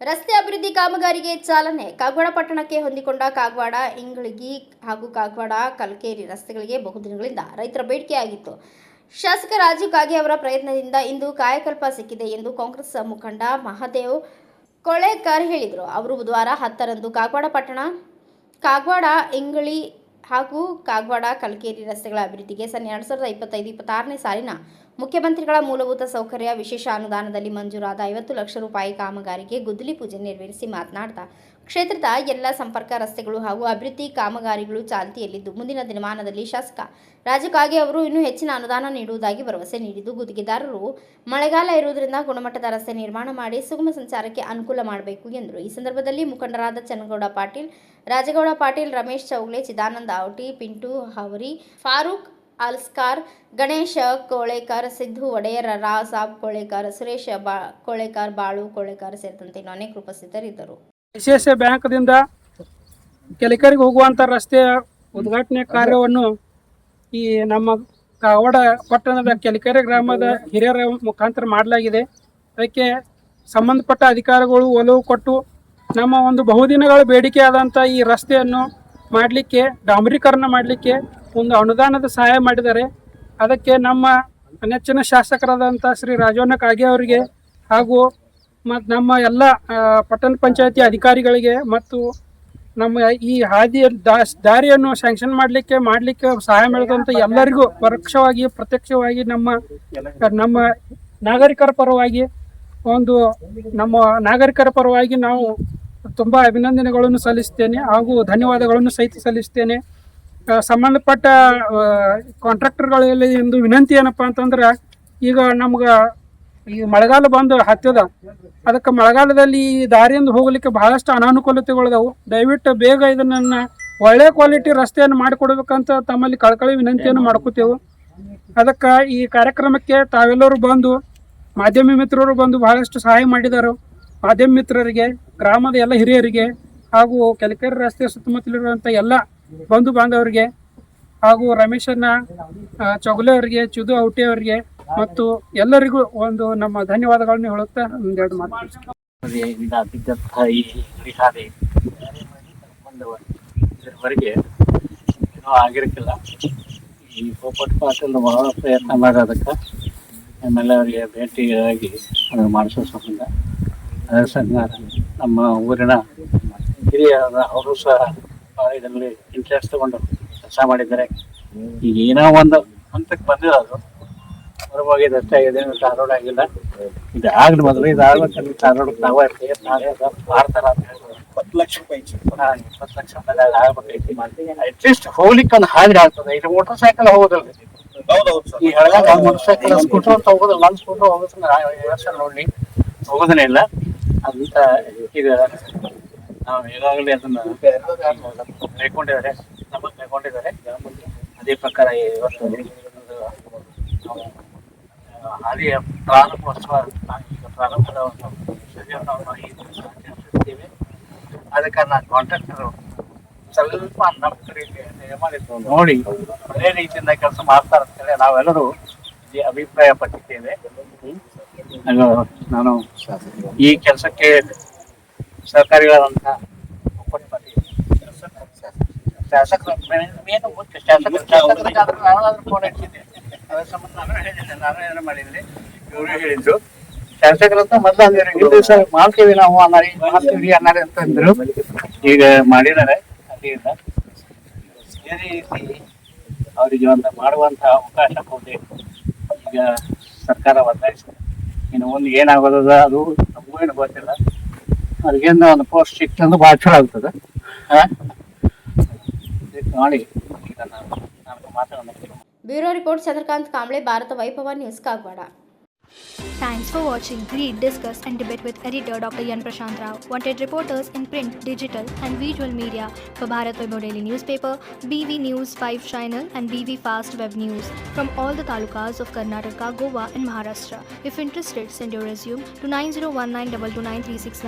ರಸ್ತೆ ಅಭಿವೃದ್ಧಿ ಕಾಮಗಾರಿಗೆ ಚಾಲನೆ. ಕಾಗವಾಡ ಪಟ್ಟಣಕ್ಕೆ ಹೊಂದಿಕೊಂಡ ಕಾಗವಾಡ ಇಂಗಳಗಿ ಹಾಗೂ ಕಾಗವಾಡ ಕಲಕೇರಿ ರಸ್ತೆಗಳಿಗೆ ಬಹುದಿನಗಳಿಂದ ರೈತರ ಬೇಡಿಕೆಯಾಗಿತ್ತು. ಶಾಸಕ ರಾಜೀವ್ ಕಾಗೆ ಅವರ ಪ್ರಯತ್ನದಿಂದ ಇಂದು ಕಾಯಕಲ್ಪ ಸಿಕ್ಕಿದೆ ಎಂದು ಕಾಂಗ್ರೆಸ್ ಮುಖಂಡ ಮಹಾದೇವ್ ಕೊಳೇಕರ್ ಹೇಳಿದರು. ಅವರು ಬುಧವಾರ 10ರಂದು ಕಾಗವಾಡ ಪಟ್ಟಣ, ಕಾಗವಾಡ ಇಂಗಳಿ ಹಾಗೂ ಕಾಗವಾಡ ಕಲಕೇರಿ ರಸ್ತೆಗಳ ಅಭಿವೃದ್ಧಿಗೆ ಸನ್ನೆ 2025-26ನೇ ಸಾಲಿನ ಮುಖ್ಯಮಂತ್ರಿಗಳ ಮೂಲಭೂತ ಸೌಕರ್ಯ ವಿಶೇಷ ಅನುದಾನದಲ್ಲಿ ಮಂಜೂರಾದ 50 ಲಕ್ಷ ರೂಪಾಯಿ ಕಾಮಗಾರಿಗೆ ಗುದ್ದಲಿ ಪೂಜೆ ನೆರವೇರಿಸಿ ಮಾತನಾಡಿದ, ಕ್ಷೇತ್ರದ ಎಲ್ಲ ಸಂಪರ್ಕ ರಸ್ತೆಗಳು ಹಾಗೂ ಅಭಿವೃದ್ಧಿ ಕಾಮಗಾರಿಗಳು ಚಾಲ್ತಿಯಲ್ಲಿದ್ದು ಮುಂದಿನ ದಿನಮಾನದಲ್ಲಿ ಶಾಸಕ ರಾಜೀವ್ ಕಾಗೆ ಅವರು ಇನ್ನೂ ಹೆಚ್ಚಿನ ಅನುದಾನ ನೀಡುವುದಾಗಿ ಭರವಸೆ ನೀಡಿದ್ದು, ಗುತ್ತಿಗೆದಾರರು ಮಳೆಗಾಲ ಇರುವುದರಿಂದ ಗುಣಮಟ್ಟದ ರಸ್ತೆ ನಿರ್ಮಾಣ ಮಾಡಿ ಸುಗಮ ಸಂಚಾರಕ್ಕೆ ಅನುಕೂಲ ಮಾಡಬೇಕು ಎಂದರು. ಈ ಸಂದರ್ಭದಲ್ಲಿ ಮುಖಂಡರಾದ ಚನ್ನಗೌಡ ಪಾಟೀಲ್, ರಾಜಗೌಡ ಪಾಟೀಲ್, ರಮೇಶ್ ಚೌಗಲೆ, ಚಿದಾನಂದ ಔಟಿ, ಪಿಂಟು ಹವರಿ, ಫಾರೂಕ್ ಆಲ್ಸ್ಕಾರ್, ಗಣೇಶ ಕೋಳೇಕರ್, ಸಿದ್ದು ಒಡೆಯರ್, ರಾಸಾಬ್ ಕೋಳೇಕರ್, ಸುರೇಶ್ ಕೋಳೇಕರ್, ಬಾಳು ಕೋಳೇಕರ್ ಸೇರಿದಂತೆ ಅನೇಕರು ಉಪಸ್ಥಿತರಿದ್ದರು. ಐಸಿಐಸಿಐ ಬ್ಯಾಂಕ್ದಿಂದ ಕೆಲಿಕರಿಗೆ ಹೋಗುವಂಥ ರಸ್ತೆಯ ಉದ್ಘಾಟನೆ ಕಾರ್ಯವನ್ನು ಈ ನಮ್ಮ ಕಾಗವಾಡ ಪಟ್ಟಣದ ಕೆಲಿಕೆರೆ ಗ್ರಾಮದ ಹಿರಿಯರ ಮುಖಾಂತರ ಮಾಡಲಾಗಿದೆ. ಅದಕ್ಕೆ ಸಂಬಂಧಪಟ್ಟ ಅಧಿಕಾರಿಗಳು ಒಲವು ಕೊಟ್ಟು ನಮ್ಮ ಒಂದು ಬಹುದಿನಗಳ ಬೇಡಿಕೆಯಾದಂಥ ಈ ರಸ್ತೆಯನ್ನು ಮಾಡಲಿಕ್ಕೆ, ಡಾಂಬರೀಕರಣ ಮಾಡಲಿಕ್ಕೆ ಒಂದು ಅನುದಾನದ ಸಹಾಯ ಮಾಡಿದ್ದಾರೆ. ಅದಕ್ಕೆ ನಮ್ಮ ನೆಚ್ಚಿನ ಶಾಸಕರಾದಂಥ ಶ್ರೀ ರಾಜಣ್ಣ ಕಾಗೆ ಅವರಿಗೆ ಹಾಗೂ ಮತ್ತು ನಮ್ಮ ಎಲ್ಲ ಪಟ್ಟಣ ಪಂಚಾಯತಿ ಅಧಿಕಾರಿಗಳಿಗೆ ಮತ್ತು ನಮ್ಮ ಈ ಹಾದಿಯ ದಾರಿಯನ್ನು ಸ್ಯಾಂಕ್ಷನ್ ಮಾಡಲಿಕ್ಕೆ ಸಹಾಯ ಮಾಡಿದಂಥ ಎಲ್ಲರಿಗೂ ಪರೋಕ್ಷವಾಗಿ ಪ್ರತ್ಯಕ್ಷವಾಗಿ ನಮ್ಮ ನಾಗರಿಕರ ಪರವಾಗಿ ನಾವು ತುಂಬ ಅಭಿನಂದನೆಗಳನ್ನು ಸಲ್ಲಿಸ್ತೇನೆ ಹಾಗೂ ಧನ್ಯವಾದಗಳನ್ನು ಸಹಿತ ಸಲ್ಲಿಸ್ತೇನೆ. ಸಂಬಂಧಪಟ್ಟ ಕಾಂಟ್ರಾಕ್ಟರ್ಗಳಲ್ಲಿ ಒಂದು ವಿನಂತಿ ಏನಪ್ಪ ಅಂತಂದ್ರೆ, ಈಗ ನಮ್ಗೆ ಈ ಮಳೆಗಾಲ ಬಂದು ಹತ್ತದ, ಅದಕ್ಕೆ ಮಳೆಗಾಲದಲ್ಲಿ ಈ ದಾರಿಯಿಂದ ಹೋಗಲಿಕ್ಕೆ ಬಹಳಷ್ಟು ಅನಾನುಕೂಲತೆಗಳಿದಾವೆ. ದಯವಿಟ್ಟು ಬೇಗ ಇದನ್ನು ಒಳ್ಳೆಯ ಕ್ವಾಲಿಟಿ ರಸ್ತೆಯನ್ನು ಮಾಡಿಕೊಡ್ಬೇಕಂತ ತಮ್ಮಲ್ಲಿ ಕಳಕಳಿ ವಿನಂತಿಯನ್ನು ಮಾಡ್ಕೋತೇವೆ. ಅದಕ್ಕೆ ಈ ಕಾರ್ಯಕ್ರಮಕ್ಕೆ ತಾವೆಲ್ಲರೂ ಬಂದು, ಮಾಧ್ಯಮ ಮಿತ್ರರು ಬಂದು ಬಹಳಷ್ಟು ಸಹಾಯ ಮಾಡಿದ್ದಾರೆ. ಮಾಧ್ಯಮ ಮಿತ್ರರಿಗೆ, ಗ್ರಾಮದ ಎಲ್ಲ ಹಿರಿಯರಿಗೆ ಹಾಗೂ ಕೆಲಿಕೆರೆ ರಸ್ತೆ ಸುತ್ತಮುತ್ತಲಿರುವಂಥ ಎಲ್ಲ ಬಂಧು ಬಾಂಧವರಿಗೆ ಹಾಗೂ ರಮೇಶನ್ನ ಚೌಗಲೆ ಅವರಿಗೆ, ಚಿದು ಔಟಿ ಅವರಿಗೆ ಮತ್ತು ಎಲ್ಲರಿಗೂ ಒಂದು ನಮ್ಮ ಧನ್ಯವಾದಗಳನ್ನು ಹೇಳುತ್ತಾ ಒಂದೆರಡು ಮಾತು. ಇದುವರೆಗೆ ಏನೂ ಆಗಿರಕ್ಕಿಲ್ಲ. ಈ ಪೋಪಟ್ ಪಾಟೀಲ್ ಬಹಳ ಪ್ರಯತ್ನ ಮಾಡೋದಕ್ಕೆ ಆಮೇಲೆ ಅವರಿಗೆ ಭೇಟಿಯಾಗಿ ಅದು ಮಾಡಿಸೋ ಸಂಬಂಧ ಅದರ ಸಂಘ ನಮ್ಮ ಊರಿನ ಹಿರಿಯ ಅವರು ಸಹ ಇದರಲ್ಲಿ ಇಂಟ್ರೆಸ್ಟ್ ತಗೊಂಡು ಕೆಲಸ ಮಾಡಿದ್ದಾರೆ. ಈಗ ಏನೋ ಒಂದು ಹಂತಕ್ಕೆ ಬಂದಿರೋದು ಹೊರಗೋಗಿದೆ ಅಷ್ಟೇ, ಇದೇನು ಧಾರವಾಡ ಆಗಿಲ್ಲ. ಇದು ಆಗ್ಲಿ ಮೊದಲು, ಇದು ಆಗ್ಬೇಕಂದ್ರೆ ಧಾರವಾಡಕ್ಕೆ ನಾವೇ ಮಾಡ್ತಾರ ಅಂತ ಹೇಳಿದ್ರು. 20 ಲಕ್ಷ ರೂಪಾಯಿ 20 ಲಕ್ಷ ರೂಪಾಯಿ ಆಗ್ಬೇಕೈತಿ. ಅಟ್ಲೀಸ್ಟ್ ಹೋಗ್ಲಿಕ್ಕೆ ಒಂದು ಹಾದಿ ಆಗ್ತದೆ. ಇದು ಮೋಟರ್ ಸೈಕಲ್ ಹೋಗೋದಿಲ್ಲ, ಈ ಹಳಗಾಗ ಮೋಟರ್ ಸೈಕಲ್ ಸ್ಕೂಟರ್ ಅಂತ ಹೋಗೋದಿಲ್ಲ. ನನ್ನ ಸ್ಕೂಟರ್ ಹೋಗೋದನ್ನ ನೋಡ್ಲಿ ಹೋಗೋದನ್ನೇ ಇಲ್ಲ ಅಂತ. ಈಗ ನಾವು ಈಗಾಗಲೇ ಅದನ್ನ ಕೈಕೊಂಡಿದ್ದಾರೆ, ನಮಗೆ ಕೈಕೊಂಡಿದ್ದಾರೆ. ಅದೇ ಪ್ರಕಾರ ಇವತ್ತು ನಾವು ಹಾದಿಯ ಪ್ರಾರಂಭೋತ್ಸವ ಈಗ ಪ್ರಾರಂಭದ ಒಂದು ಆಚರಿಸುತ್ತೇವೆ. ಅದಕ್ಕೆ ನಾನು ಕಾಂಟ್ರಾಕ್ಟರು ಸ್ವಲ್ಪ ನಮ್ಮ ಕಡೆಗೆ ಮಾಡಿದ್ದು ನೋಡಿ ಒಳ್ಳೆ ರೀತಿಯಿಂದ ಕೆಲಸ ಮಾಡ್ತಾರೆ ಅಂತೇಳಿ ನಾವೆಲ್ಲರೂ ಅಭಿಪ್ರಾಯ ಪಟ್ಟಿದ್ದೇವೆ. ನಾನು ಈ ಕೆಲಸಕ್ಕೆ ಸಹಕಾರಿಗಳಾದಂತಹ ಶಾಸಕರು ಏನು ಮುಖ್ಯ ಶಾಸಕರು ಫೋನ್ ಹಚ್ಚಿದ್ದೆ, ಅದರ ಸಂಬಂಧ ನಾನು ಏನು ಮಾಡಿದ್ದೆ, ಇವರು ಹೇಳಿದ್ರು ಶಾಸಕರಂತ ಮೊದಲು ಅಂದಿರು, ಇದು ಸರ್ ಮಾಡ್ತೀವಿ ನಾವು ಮಾಡ್ತೀವಿ ಅನ್ನಾರೆ ಅಂತ ಅಂದ್ರು. ಈಗ ಮಾಡಿದ್ದಾರೆ. ಅಲ್ಲಿಂದ ಇದೇ ರೀತಿ ಅವರಿಗೆ ಒಂದು ಮಾಡುವಂತಹ ಅವಕಾಶ ಕೊಡಿ ಈಗ ಸರ್ಕಾರ ಒತ್ತಾಯಿಸಿದೆ. ಇನ್ನು ಮುಂದೆ ಏನಾಗೋದ ಅದು ನಮಗೂ ಏನು ಗೊತ್ತಿಲ್ಲ. ಅವ್ರಿಗೇನು ಒಂದು ಪೋಸ್ಟ್ ಸಿಕ್ತಂದ್ರೆ ಭಾಳ ಚಲೋ ಆಗ್ತದೆ. ನೋಡಿ ಇದನ್ನು ನಾನು ಮಾತಾಡೋಣ. ಬ್ಯೂರೋ ರಿಪೋರ್ಟ್ ಚಂದ್ರಕಾಂತ್ ಕಾಂಬ್ಳೆ, ಭಾರತ ವೈಭವ news, Kagwad. Thanks for watching. Read, discuss and debate with editor Dr. Yan Prashant Rao. Wanted reporters in print, digital and visual media for Bharat Vaibhav Daily Newspaper, BV News 5 Channel and BV Fast Web News from all the talukas of Karnataka, Goa and Maharashtra. If interested, send your resume to 9019229369.